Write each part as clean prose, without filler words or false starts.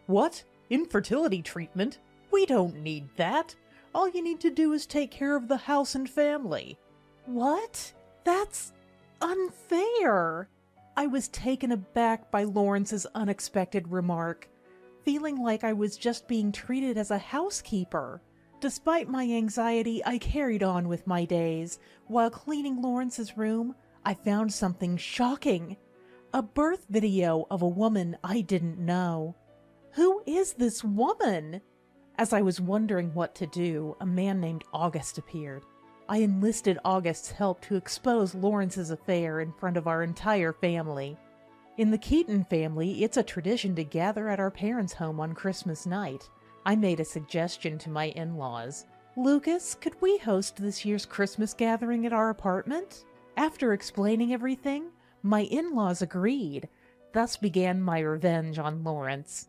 What? Infertility treatment? We don't need that. All you need to do is take care of the house and family. What? That's unfair. I was taken aback by Lawrence's unexpected remark, feeling like I was just being treated as a housekeeper. Despite my anxiety, I carried on with my days. While cleaning Lawrence's room, I found something shocking. A birth video of a woman I didn't know. Who is this woman? As I was wondering what to do, a man named August appeared. I enlisted August's help to expose Lawrence's affair in front of our entire family. In the Keaton family, it's a tradition to gather at our parents' home on Christmas night. I made a suggestion to my in-laws. Lucas, could we host this year's Christmas gathering at our apartment? After explaining everything, my in-laws agreed. Thus began my revenge on Lawrence.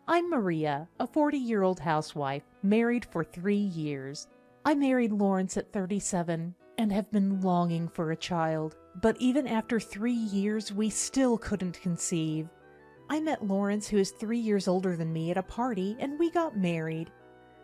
I'm Maria, a 40-year-old housewife, married for 3 years. I married Lawrence at 37 and have been longing for a child, but even after 3 years, we still couldn't conceive. I met Lawrence, who is 3 years older than me, at a party, and we got married.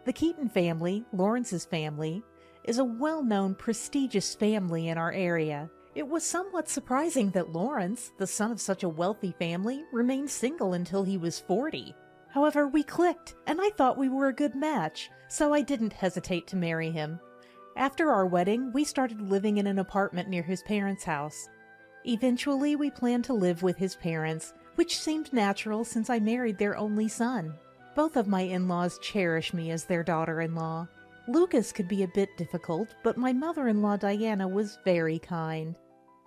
The Keaton family, Lawrence's family, is a well-known, prestigious family in our area. It was somewhat surprising that Lawrence, the son of such a wealthy family, remained single until he was 40. However, we clicked, and I thought we were a good match, so I didn't hesitate to marry him. After our wedding, we started living in an apartment near his parents' house. Eventually, we planned to live with his parents, which seemed natural since I married their only son. Both of my in-laws cherish me as their daughter-in-law. Lucas could be a bit difficult, but my mother-in-law Diana was very kind.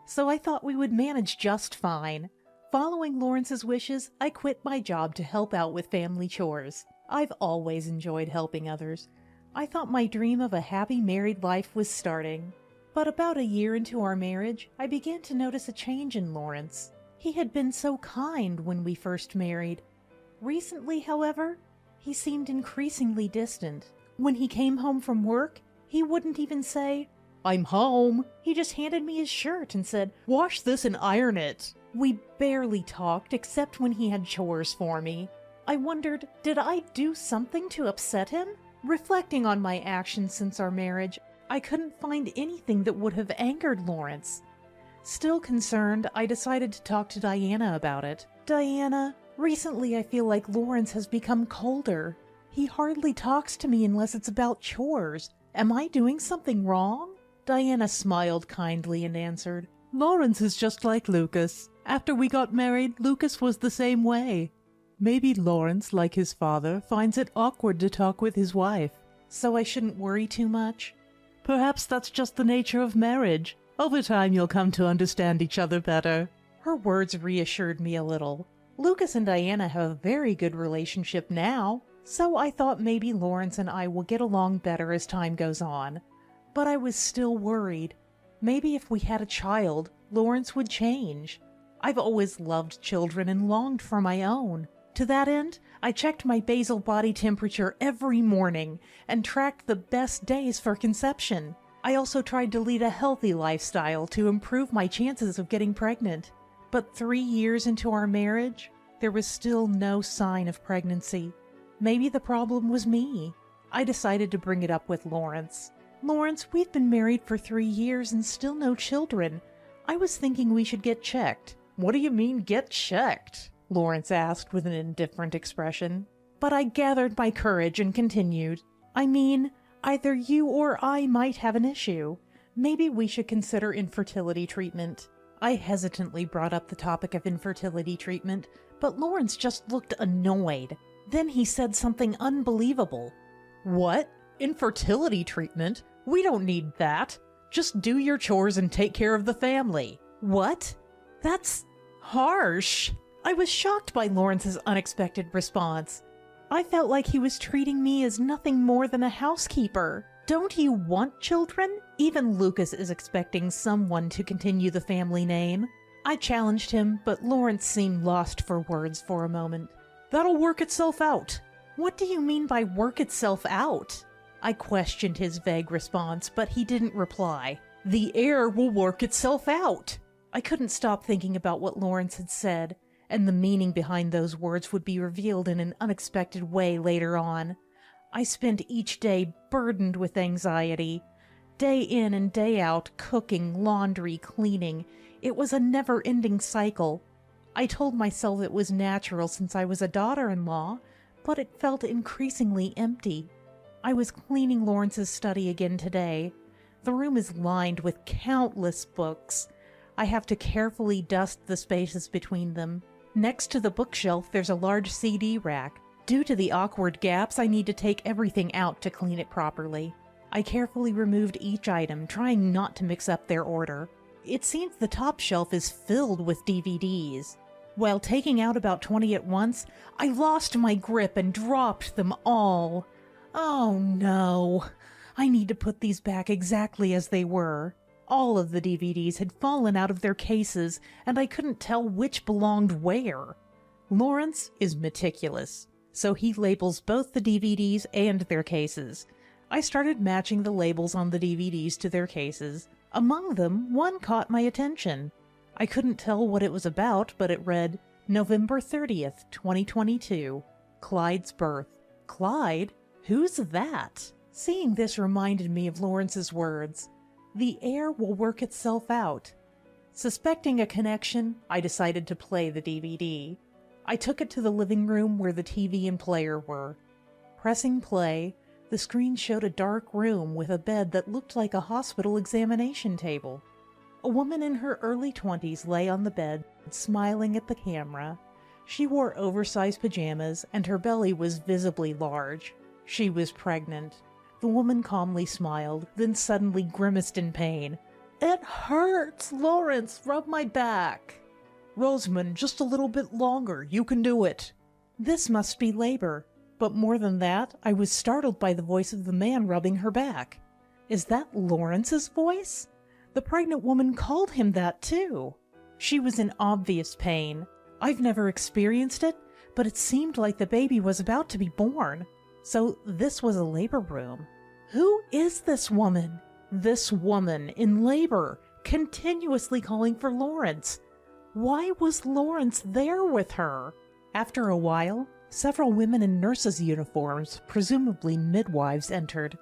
So I thought we would manage just fine. Following Lawrence's wishes, I quit my job to help out with family chores. I've always enjoyed helping others. I thought my dream of a happy married life was starting. But about a year into our marriage, I began to notice a change in Lawrence. He had been so kind when we first married. Recently, however, he seemed increasingly distant. When he came home from work, he wouldn't even say, "I'm home." He just handed me his shirt and said, "Wash this and iron it." We barely talked except when he had chores for me. I wondered, did I do something to upset him? Reflecting on my actions since our marriage, I couldn't find anything that would have angered Lawrence. Still concerned, I decided to talk to Diana about it. "Diana, recently I feel like Lawrence has become colder. He hardly talks to me unless it's about chores. Am I doing something wrong?" Diana smiled kindly and answered, "Lawrence is just like Lucas. After we got married, Lucas was the same way. Maybe Lawrence, like his father, finds it awkward to talk with his wife. So I shouldn't worry too much? Perhaps that's just the nature of marriage. Over time you'll come to understand each other better." Her words reassured me a little. Lucas and Diana have a very good relationship now, so I thought maybe Lawrence and I will get along better as time goes on. But I was still worried. Maybe if we had a child, Lawrence would change. I've always loved children and longed for my own. To that end, I checked my basal body temperature every morning and tracked the best days for conception. I also tried to lead a healthy lifestyle to improve my chances of getting pregnant. But 3 years into our marriage, there was still no sign of pregnancy. Maybe the problem was me. I decided to bring it up with Lawrence. "Lawrence, we've been married for 3 years and still no children. I was thinking we should get checked." "What do you mean, get checked?" Lawrence asked with an indifferent expression. But I gathered my courage and continued. "I mean, either you or I might have an issue. Maybe we should consider infertility treatment." I hesitantly brought up the topic of infertility treatment, but Lawrence just looked annoyed. Then he said something unbelievable. "What? Infertility treatment? We don't need that. Just do your chores and take care of the family." "What? That's harsh." I was shocked by Lawrence's unexpected response. I felt like he was treating me as nothing more than a housekeeper. Don't you want children? Even Lucas is expecting someone to continue the family name. I challenged him, but Lawrence seemed lost for words for a moment. "That'll work itself out." "What do you mean by work itself out?" I questioned his vague response, but he didn't reply. "The heir will work itself out." I couldn't stop thinking about what Lawrence had said, and the meaning behind those words would be revealed in an unexpected way later on. I spent each day burdened with anxiety. Day in and day out, cooking, laundry, cleaning. It was a never-ending cycle. I told myself it was natural since I was a daughter-in-law, but it felt increasingly empty. I was cleaning Lawrence's study again today. The room is lined with countless books. I have to carefully dust the spaces between them. Next to the bookshelf, there's a large CD rack. Due to the awkward gaps, I need to take everything out to clean it properly. I carefully removed each item, trying not to mix up their order. It seems the top shelf is filled with DVDs. While taking out about 20 at once, I lost my grip and dropped them all. Oh no! I need to put these back exactly as they were. All of the DVDs had fallen out of their cases, and I couldn't tell which belonged where. Lawrence is meticulous, so he labels both the DVDs and their cases. I started matching the labels on the DVDs to their cases. Among them, one caught my attention. I couldn't tell what it was about, but it read, November 30th, 2022, Clyde's birth. Clyde? Who's that? Seeing this reminded me of Lawrence's words. The air will work itself out. Suspecting a connection, I decided to play the DVD. I took it to the living room where the TV and player were. Pressing play, the screen showed a dark room with a bed that looked like a hospital examination table. A woman in her early 20s lay on the bed, smiling at the camera. She wore oversized pajamas, and her belly was visibly large. She was pregnant. The woman calmly smiled, then suddenly grimaced in pain. "It hurts! Lawrence, rub my back!" "Rosamond, just a little bit longer. You can do it." This must be labor. But more than that, I was startled by the voice of the man rubbing her back. Is that Lawrence's voice? The pregnant woman called him that too. She was in obvious pain. I've never experienced it, but it seemed like the baby was about to be born. So this was a labor room. Who is this woman? This woman in labor, continuously calling for Lawrence. Why was Lawrence there with her? After a while, several women in nurses' uniforms, presumably midwives, entered.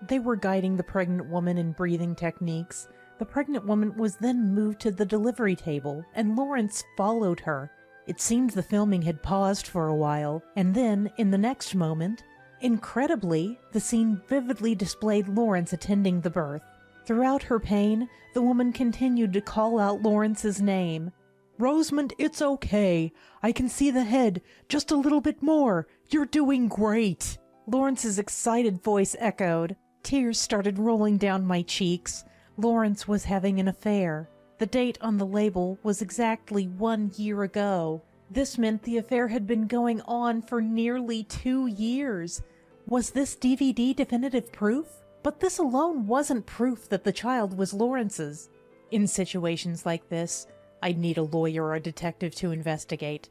They were guiding the pregnant woman in breathing techniques. The pregnant woman was then moved to the delivery table, and Lawrence followed her. It seemed the filming had paused for a while, and then, in the next moment, incredibly, the scene vividly displayed Lawrence attending the birth. Throughout her pain, the woman continued to call out Lawrence's name. "Rosamond, it's okay. I can see the head. Just a little bit more. You're doing great." Lawrence's excited voice echoed. Tears started rolling down my cheeks. Lawrence was having an affair. The date on the label was exactly 1 year ago. This meant the affair had been going on for nearly 2 years. Was this DVD definitive proof? But this alone wasn't proof that the child was Lawrence's. In situations like this, I'd need a lawyer or a detective to investigate.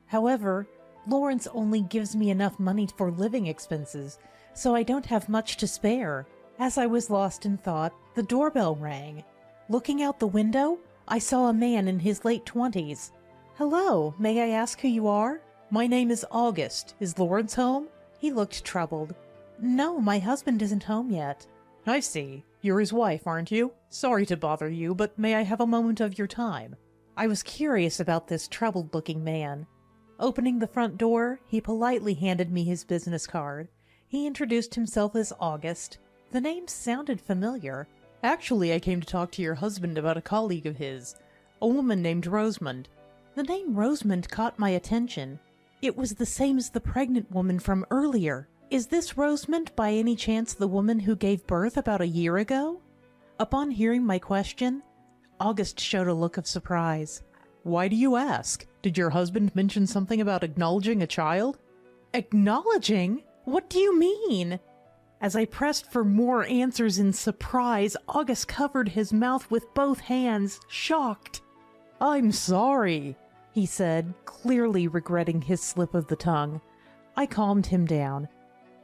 However, Lawrence only gives me enough money for living expenses, so I don't have much to spare. As I was lost in thought, the doorbell rang. Looking out the window, I saw a man in his late 20s. "Hello, may I ask who you are?" "My name is August. Is Lawrence home?" He looked troubled. "No, my husband isn't home yet." "I see. You're his wife, aren't you? Sorry to bother you, but may I have a moment of your time?" I was curious about this troubled-looking man. Opening the front door, he politely handed me his business card. He introduced himself as August. The name sounded familiar. "Actually, I came to talk to your husband about a colleague of his, a woman named Rosamond." The name Rosamond caught my attention. It was the same as the pregnant woman from earlier. Is this Rosamond by any chance the woman who gave birth about a year ago? Upon hearing my question, August showed a look of surprise. "Why do you ask? Did your husband mention something about acknowledging a child?" "Acknowledging? What do you mean?" As I pressed for more answers in surprise, August covered his mouth with both hands, shocked. "I'm sorry," he said, clearly regretting his slip of the tongue. I calmed him down.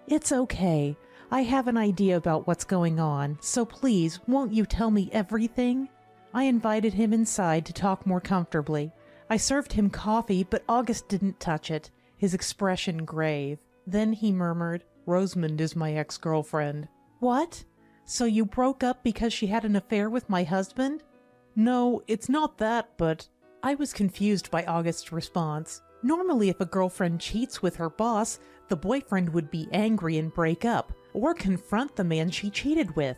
"It's okay. I have an idea about what's going on, so please, won't you tell me everything?" I invited him inside to talk more comfortably. I served him coffee, but August didn't touch it, his expression grave. Then he murmured, "Rosamond is my ex-girlfriend." "What? So you broke up because she had an affair with my husband?" "No, it's not that, but—" I was confused by August's response. Normally, if a girlfriend cheats with her boss, the boyfriend would be angry and break up, or confront the man she cheated with.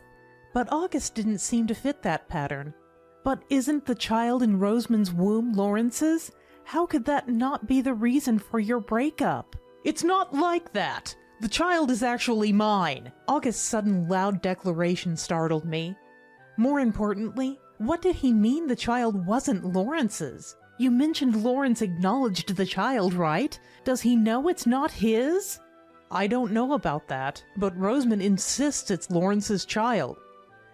But August didn't seem to fit that pattern. "But isn't the child in Rosamond's womb Lawrence's? How could that not be the reason for your breakup?" "It's not like that! The child is actually mine!" August's sudden loud declaration startled me. More importantly, what did he mean the child wasn't Lawrence's? You mentioned Lawrence acknowledged the child, right? Does he know it's not his? "I don't know about that, but Rosamond insists it's Lawrence's child."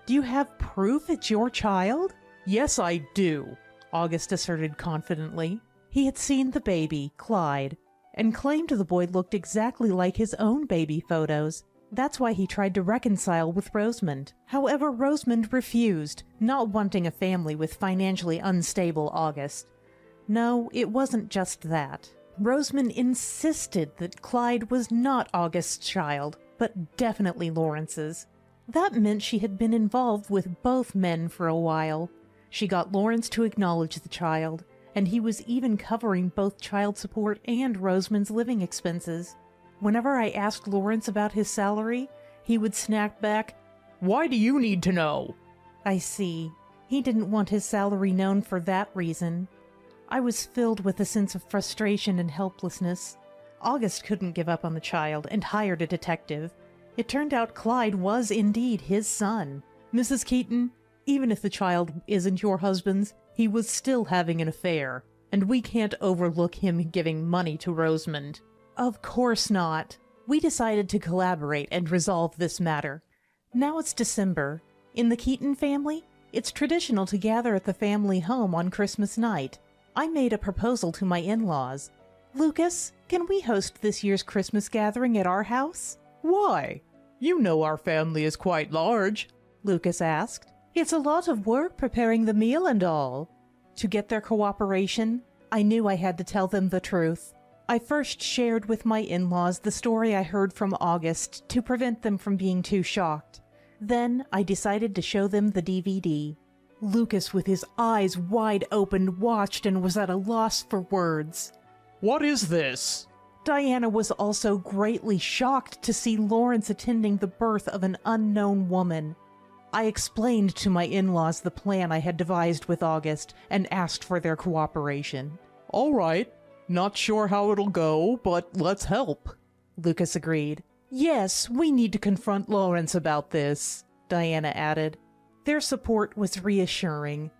"Do you have proof it's your child?" "Yes, I do," August asserted confidently. He had seen the baby, Clyde, and claimed the boy looked exactly like his own baby photos. That's why he tried to reconcile with Rosamond. However, Rosamond refused, not wanting a family with financially unstable August. No, it wasn't just that. Rosamond insisted that Clyde was not August's child, but definitely Lawrence's. That meant she had been involved with both men for a while. She got Lawrence to acknowledge the child, and he was even covering both child support and Rosamond's living expenses. Whenever I asked Lawrence about his salary, he would snap back, "Why do you need to know?" I see. He didn't want his salary known for that reason. I was filled with a sense of frustration and helplessness. August couldn't give up on the child and hired a detective. It turned out Clyde was indeed his son. "Mrs. Keaton, even if the child isn't your husband's, he was still having an affair, and we can't overlook him giving money to Rosamond." "Of course not." We decided to collaborate and resolve this matter. Now it's December. In the Keaton family, it's traditional to gather at the family home on Christmas night. I made a proposal to my in-laws. "Lucas, can we host this year's Christmas gathering at our house?" "Why? You know our family is quite large," Lucas asked. "It's a lot of work preparing the meal and all." To get their cooperation, I knew I had to tell them the truth. I first shared with my in-laws the story I heard from August to prevent them from being too shocked. Then I decided to show them the DVD. Lucas, with his eyes wide open, watched and was at a loss for words. "What is this?" Diana was also greatly shocked to see Lawrence attending the birth of an unknown woman. I explained to my in-laws the plan I had devised with August and asked for their cooperation. "All right. Not sure how it'll go, but let's help," Lucas agreed. "Yes, we need to confront Lawrence about this," Diana added. Their support was reassuring.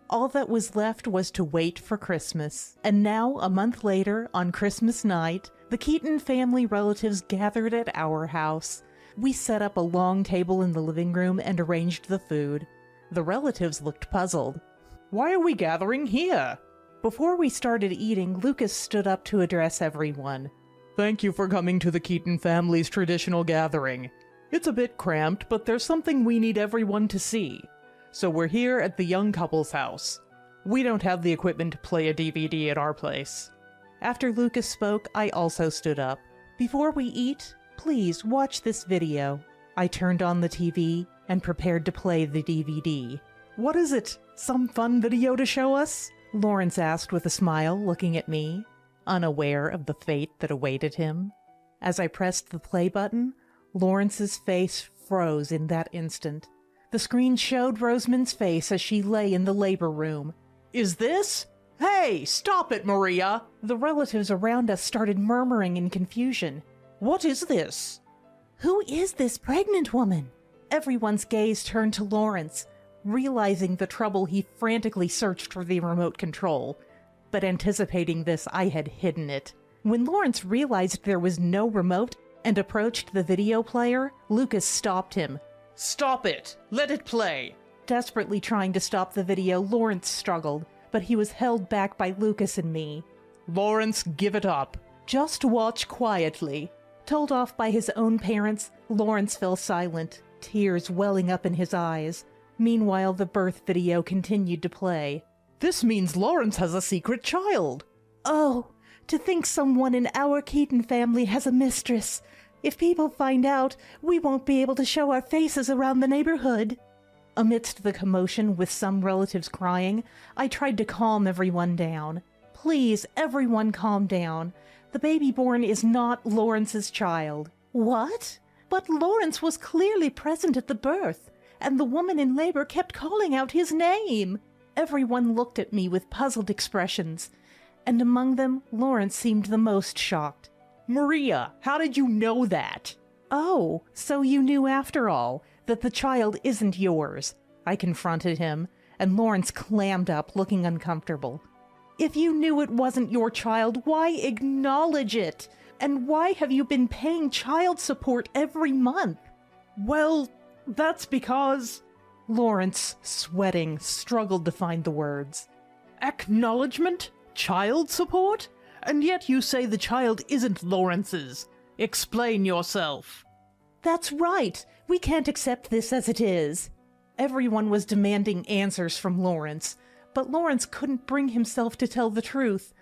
All that was left was to wait for Christmas. And now, a month later, on Christmas night, the Keaton family relatives gathered at our house. We set up a long table in the living room and arranged the food. The relatives looked puzzled. "Why are we gathering here?" Before we started eating, Lucas stood up to address everyone. "Thank you for coming to the Keaton family's traditional gathering. It's a bit cramped, but there's something we need everyone to see. So we're here at the young couple's house. We don't have the equipment to play a DVD at our place." After Lucas spoke, I also stood up. "Before we eat, please watch this video." I turned on the TV and prepared to play the DVD. "What is it? Some fun video to show us?" Lawrence asked with a smile, looking at me, unaware of the fate that awaited him. As I pressed the play button, Lawrence's face froze in that instant. The screen showed Rosamond's face as she lay in the labor room. "Is this? Hey, stop it, Maria!" The relatives around us started murmuring in confusion. "What is this?" "Who is this pregnant woman?" Everyone's gaze turned to Lawrence, realizing the trouble he frantically searched for the remote control. But anticipating this, I had hidden it. When Lawrence realized there was no remote and approached the video player, Lucas stopped him. "Stop it! Let it play!" Desperately trying to stop the video, Lawrence struggled, but he was held back by Lucas and me. "Lawrence, give it up." "Just watch quietly." Told off by his own parents, Lawrence fell silent, tears welling up in his eyes. Meanwhile, the birth video continued to play. This means Lawrence has a secret child. Oh, to think someone in our Keaton family has a mistress. If people find out, we won't be able to show our faces around the neighborhood. Amidst the commotion, with some relatives crying, I tried to calm everyone down. Please, everyone calm down. The baby born is not Lawrence's child. What? But Lawrence was clearly present at the birth, and the woman in labor kept calling out his name. Everyone looked at me with puzzled expressions, and among them, Lawrence seemed the most shocked. Maria, how did you know that? Oh, so you knew after all that the child isn't yours, I confronted him, and Lawrence clammed up, looking uncomfortable. If you knew it wasn't your child, why acknowledge it? And why have you been paying child support every month? Well, that's because... Lawrence, sweating, struggled to find the words. Acknowledgement? Child support? And yet you say the child isn't Lawrence's. Explain yourself. That's right. We can't accept this as it is. Everyone was demanding answers from Lawrence, but Lawrence couldn't bring himself to tell the truth.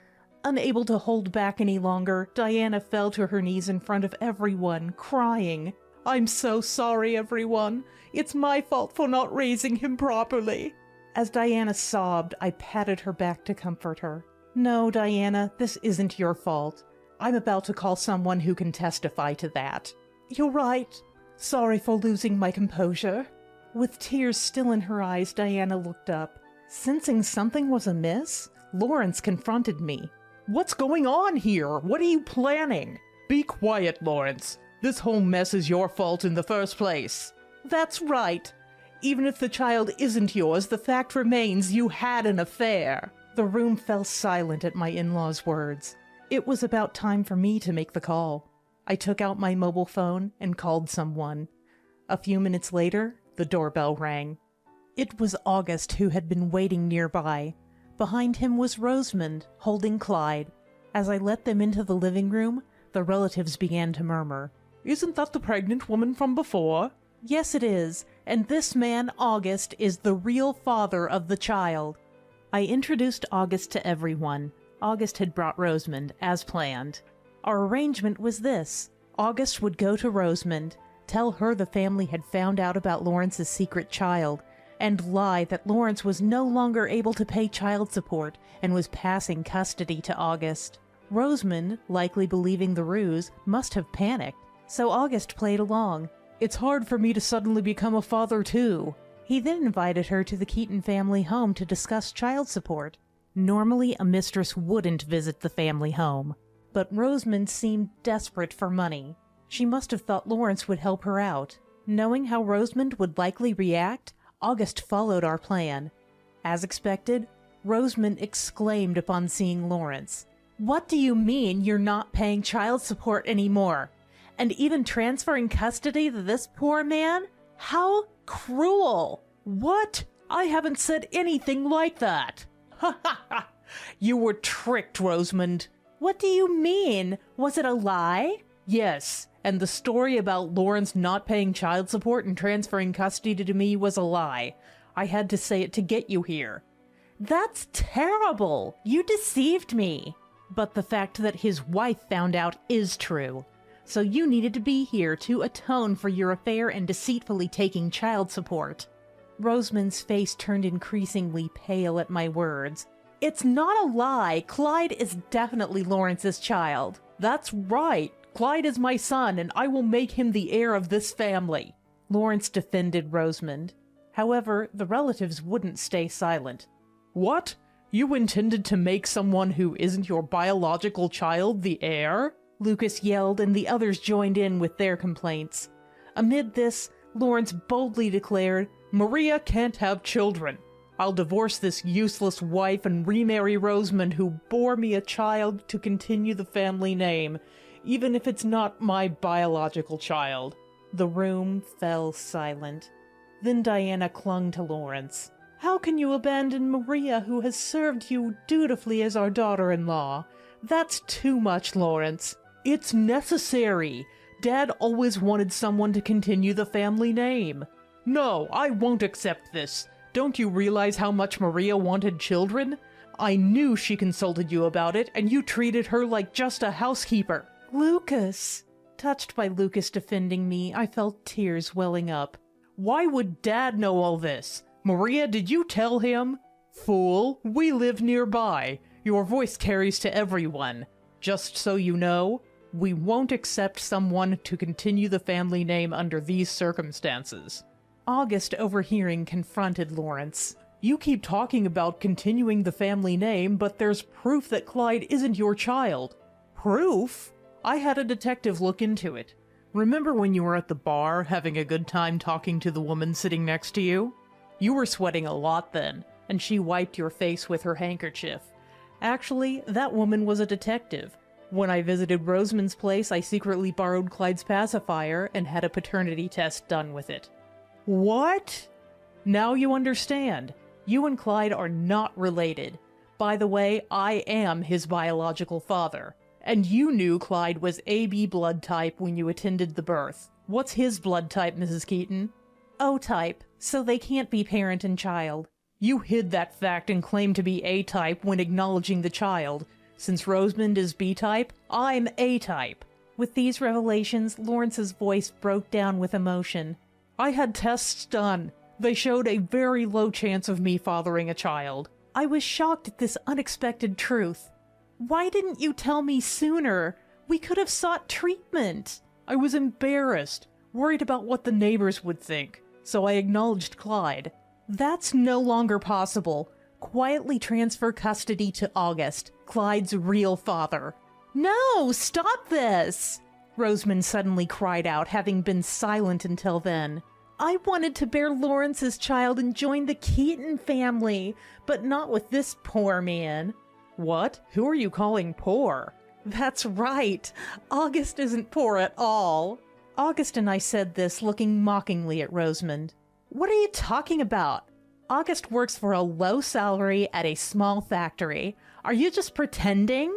Unable to hold back any longer, Diana fell to her knees in front of everyone, crying. I'm so sorry, everyone. It's my fault for not raising him properly. As Diana sobbed, I patted her back to comfort her. No, Diana, this isn't your fault. I'm about to call someone who can testify to that. You're right. Sorry for losing my composure. With tears still in her eyes, Diana looked up. Sensing something was amiss, Lawrence confronted me. What's going on here? What are you planning? Be quiet, Lawrence. This whole mess is your fault in the first place. That's right. Even if the child isn't yours, the fact remains you had an affair. The room fell silent at my in-laws' words. It was about time for me to make the call. I took out my mobile phone and called someone. A few minutes later, the doorbell rang. It was August, who had been waiting nearby. Behind him was Rosamond, holding Clyde. As I let them into the living room, the relatives began to murmur. Isn't that the pregnant woman from before? Yes, it is, and this man, August, is the real father of the child. I introduced August to everyone. August had brought Rosamond, as planned. Our arrangement was this. August would go to Rosamond, tell her the family had found out about Lawrence's secret child, and lie that Lawrence was no longer able to pay child support and was passing custody to August. Rosamond, likely believing the ruse, must have panicked, so August played along. It's hard for me to suddenly become a father, too. He then invited her to the Keaton family home to discuss child support. Normally, a mistress wouldn't visit the family home, but Rosamond seemed desperate for money. She must have thought Lawrence would help her out. Knowing how Rosamond would likely react, August followed our plan. As expected, Rosamond exclaimed upon seeing Lawrence. "What do you mean you're not paying child support anymore? And even transferring custody to this poor man? How cruel!" What? I haven't said anything like that. Ha ha ha! You were tricked, Rosamond. What do you mean? Was it a lie? Yes, and the story about Lawrence not paying child support and transferring custody to me was a lie. I had to say it to get you here. That's terrible! You deceived me! But the fact that his wife found out is true. So you needed to be here to atone for your affair and deceitfully taking child support. Rosamond's face turned increasingly pale at my words. It's not a lie. Clyde is definitely Lawrence's child. That's right. Clyde is my son, and I will make him the heir of this family. Lawrence defended Rosamond. However, the relatives wouldn't stay silent. What? You intended to make someone who isn't your biological child the heir? Lucas yelled, and the others joined in with their complaints. Amid this, Lawrence boldly declared, Maria can't have children. I'll divorce this useless wife and remarry Rosamond, who bore me a child, to continue the family name, even if it's not my biological child. The room fell silent. Then Diana clung to Lawrence. How can you abandon Maria, who has served you dutifully as our daughter-in-law? That's too much, Lawrence. It's necessary. Dad always wanted someone to continue the family name. No, I won't accept this. Don't you realize how much Maria wanted children? I knew she consulted you about it, and you treated her like just a housekeeper. Lucas. Touched by Lucas defending me, I felt tears welling up. Why would Dad know all this? Maria, did you tell him? Fool, we live nearby. Your voice carries to everyone. Just so you know, we won't accept someone to continue the family name under these circumstances. August, overhearing, confronted Lawrence. You keep talking about continuing the family name, but there's proof that Clyde isn't your child. Proof? I had a detective look into it. Remember when you were at the bar, having a good time talking to the woman sitting next to you? You were sweating a lot then, and she wiped your face with her handkerchief. Actually, that woman was a detective. When I visited Rosamond's place, I secretly borrowed Clyde's pacifier and had a paternity test done with it. What? Now you understand. You and Clyde are not related. By the way, I am his biological father. And you knew Clyde was AB blood type when you attended the birth. What's his blood type, Mrs. Keaton? O type, so they can't be parent and child. You hid that fact and claimed to be A-type when acknowledging the child. Since Rosamond is B-type, I'm A-type. With these revelations, Lawrence's voice broke down with emotion. I had tests done. They showed a very low chance of me fathering a child. I was shocked at this unexpected truth. Why didn't you tell me sooner? We could have sought treatment. I was embarrassed, worried about what the neighbors would think, so I acknowledged Clyde. That's no longer possible. Quietly transfer custody to August, Clyde's real father. No, stop this! Rosamond suddenly cried out, having been silent until then. I wanted to bear Lawrence's child and join the Keaton family, but not with this poor man. What? Who are you calling poor? That's right. August isn't poor at all. August and I said this, looking mockingly at Rosamond. What are you talking about? August works for a low salary at a small factory. Are you just pretending?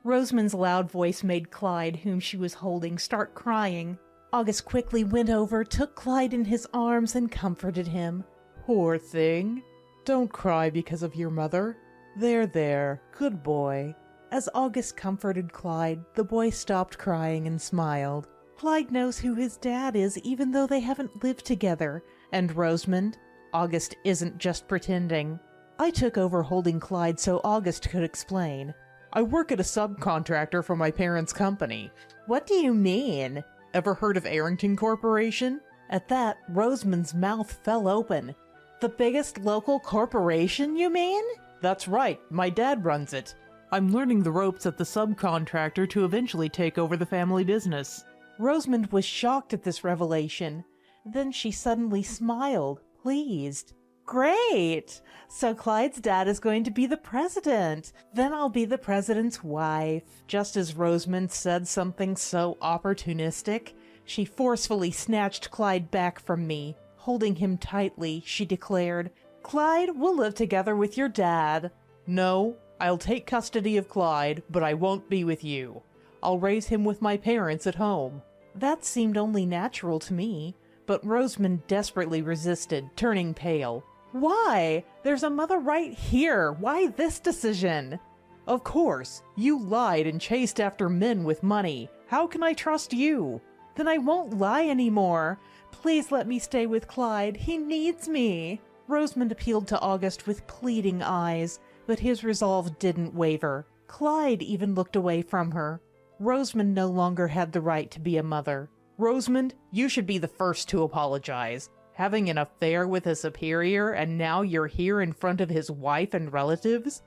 Rosamond's loud voice made Clyde, whom she was holding, start crying. August quickly went over, took Clyde in his arms, and comforted him. Poor thing. Don't cry because of your mother. There, good boy. As August comforted Clyde, the boy stopped crying and smiled. Clyde knows who his dad is, even though they haven't lived together. And Rosamond, August isn't just pretending. I took over holding Clyde so August could explain. I work at a subcontractor for my parents' company. What do you mean? Ever heard of Arrington Corporation? At that, Rosamond's mouth fell open. The biggest local corporation, you mean? That's right, my dad runs it. I'm learning the ropes at the subcontractor to eventually take over the family business. Rosamond was shocked at this revelation. Then she suddenly smiled, pleased. Great! So Clyde's dad is going to be the president. Then I'll be the president's wife. Just as Rosamond said something so opportunistic, she forcefully snatched Clyde back from me. Holding him tightly, she declared, Clyde, we'll live together with your dad. No, I'll take custody of Clyde, but I won't be with you. I'll raise him with my parents at home. That seemed only natural to me, but Rosamond desperately resisted, turning pale. Why? There's a mother right here. Why this decision? Of course. You lied and chased after men with money. How can I trust you? Then I won't lie anymore. Please let me stay with Clyde. He needs me. Rosamond appealed to August with pleading eyes, but his resolve didn't waver. Clyde even looked away from her. Rosamond no longer had the right to be a mother. Rosamond, you should be the first to apologize. Having an affair with a superior, and now you're here in front of his wife and relatives?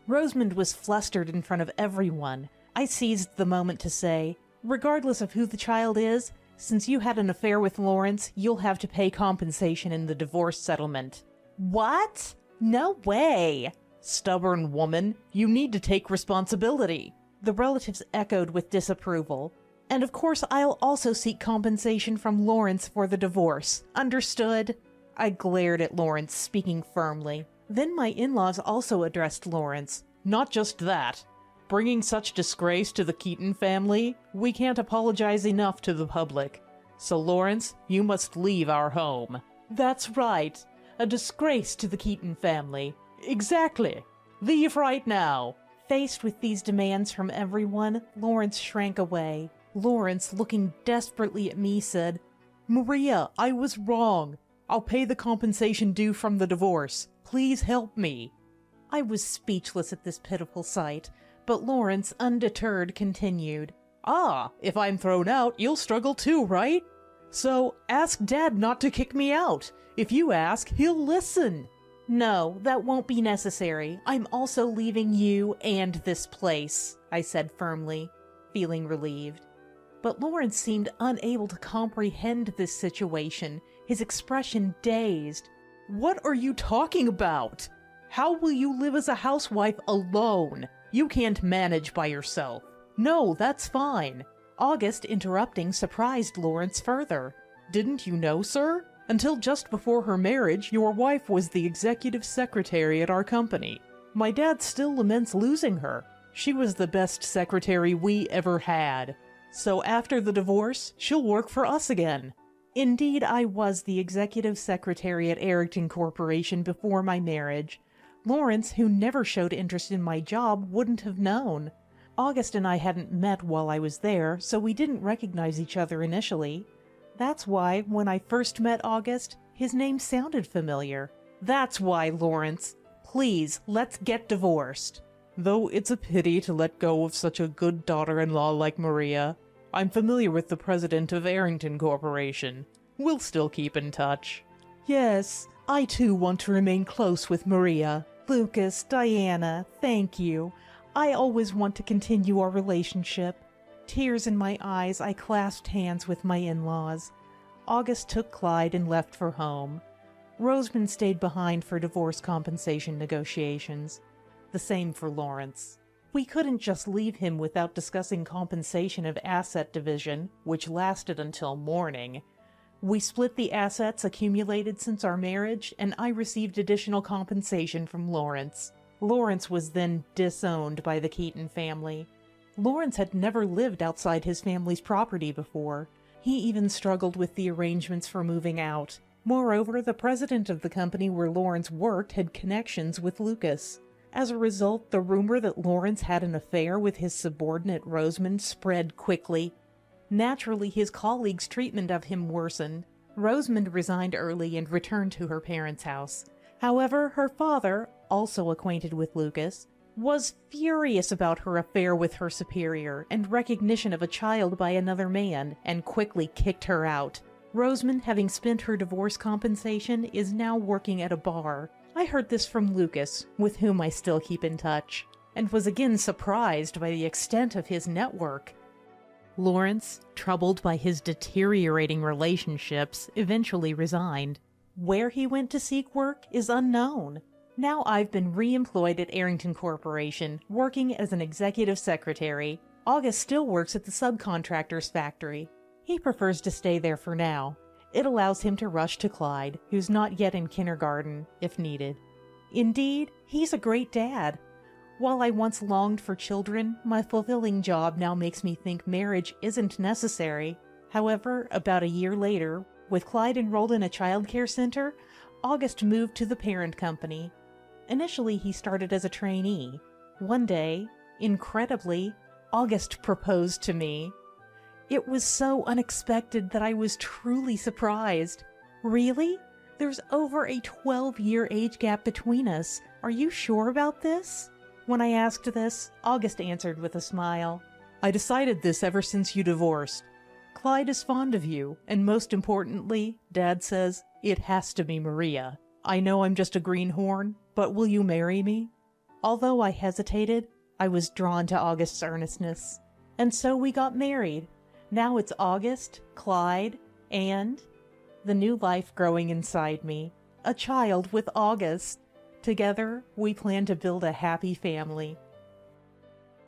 Rosamond was flustered in front of everyone. I seized the moment to say, regardless of who the child is, since you had an affair with Lawrence, you'll have to pay compensation in the divorce settlement. What? No way! Stubborn woman, you need to take responsibility. The relatives echoed with disapproval. And of course I'll also seek compensation from Lawrence for the divorce. Understood? I glared at Lawrence, speaking firmly. Then my in-laws also addressed Lawrence. Not just that. Bringing such disgrace to the Keaton family, we can't apologize enough to the public. So Lawrence, you must leave our home. That's right. A disgrace to the Keaton family. Exactly. Leave right now. Faced with these demands from everyone, Lawrence shrank away. Lawrence, looking desperately at me, said, Maria, I was wrong. I'll pay the compensation due from the divorce. Please help me. I was speechless at this pitiful sight, but Lawrence, undeterred, continued. Ah, if I'm thrown out, you'll struggle too, right? So ask Dad not to kick me out. If you ask, he'll listen. No, that won't be necessary. I'm also leaving you and this place, I said firmly, feeling relieved. But Lawrence seemed unable to comprehend this situation, his expression dazed. What are you talking about? How will you live as a housewife alone? You can't manage by yourself. No, that's fine. August, interrupting, surprised Lawrence further. Didn't you know, sir? Until just before her marriage, your wife was the executive secretary at our company. My dad still laments losing her. She was the best secretary we ever had. So after the divorce, she'll work for us again. Indeed, I was the executive secretary at Arrington Corporation before my marriage. Lawrence, who never showed interest in my job, wouldn't have known. August and I hadn't met while I was there, so we didn't recognize each other initially. That's why, when I first met August, his name sounded familiar. That's why, Lawrence. Please, let's get divorced. Though it's a pity to let go of such a good daughter-in-law like Maria, I'm familiar with the president of Arrington Corporation. We'll still keep in touch. Yes, I too want to remain close with Maria. Lucas, Diana, thank you. I always want to continue our relationship. Tears in my eyes, I clasped hands with my in-laws. August took Clyde and left for home. Rosamond stayed behind for divorce compensation negotiations. The same for Lawrence. We couldn't just leave him without discussing compensation of asset division, which lasted until morning. We split the assets accumulated since our marriage, and I received additional compensation from Lawrence. Lawrence was then disowned by the Keaton family. Lawrence had never lived outside his family's property before. He even struggled with the arrangements for moving out. Moreover, the president of the company where Lawrence worked had connections with Lucas. As a result, the rumor that Lawrence had an affair with his subordinate Rosamond spread quickly. Naturally, his colleagues' treatment of him worsened. Rosamond resigned early and returned to her parents' house. However, her father, also acquainted with Lucas, was furious about her affair with her superior and recognition of a child by another man, and quickly kicked her out. Rosamond, having spent her divorce compensation, is now working at a bar. I heard this from Lucas, with whom I still keep in touch, and was again surprised by the extent of his network. Lawrence, troubled by his deteriorating relationships, eventually resigned. Where he went to seek work is unknown. Now I've been re-employed at Arrington Corporation, working as an executive secretary. August still works at the subcontractor's factory. He prefers to stay there for now. It allows him to rush to Clyde, who's not yet in kindergarten, if needed. Indeed, he's a great dad. While I once longed for children, my fulfilling job now makes me think marriage isn't necessary. However, about a year later, with Clyde enrolled in a childcare center, August moved to the parent company. Initially, he started as a trainee. One day, incredibly, August proposed to me. It was so unexpected that I was truly surprised. Really? There's over a 12-year age gap between us. Are you sure about this? When I asked this, August answered with a smile. I decided this ever since you divorced. Clyde is fond of you, and most importantly, Dad says, it has to be Maria. I know I'm just a greenhorn, but will you marry me? Although I hesitated, I was drawn to August's earnestness. And so we got married. Now it's August, Clyde, and the new life growing inside me. A child with August. Together, we plan to build a happy family.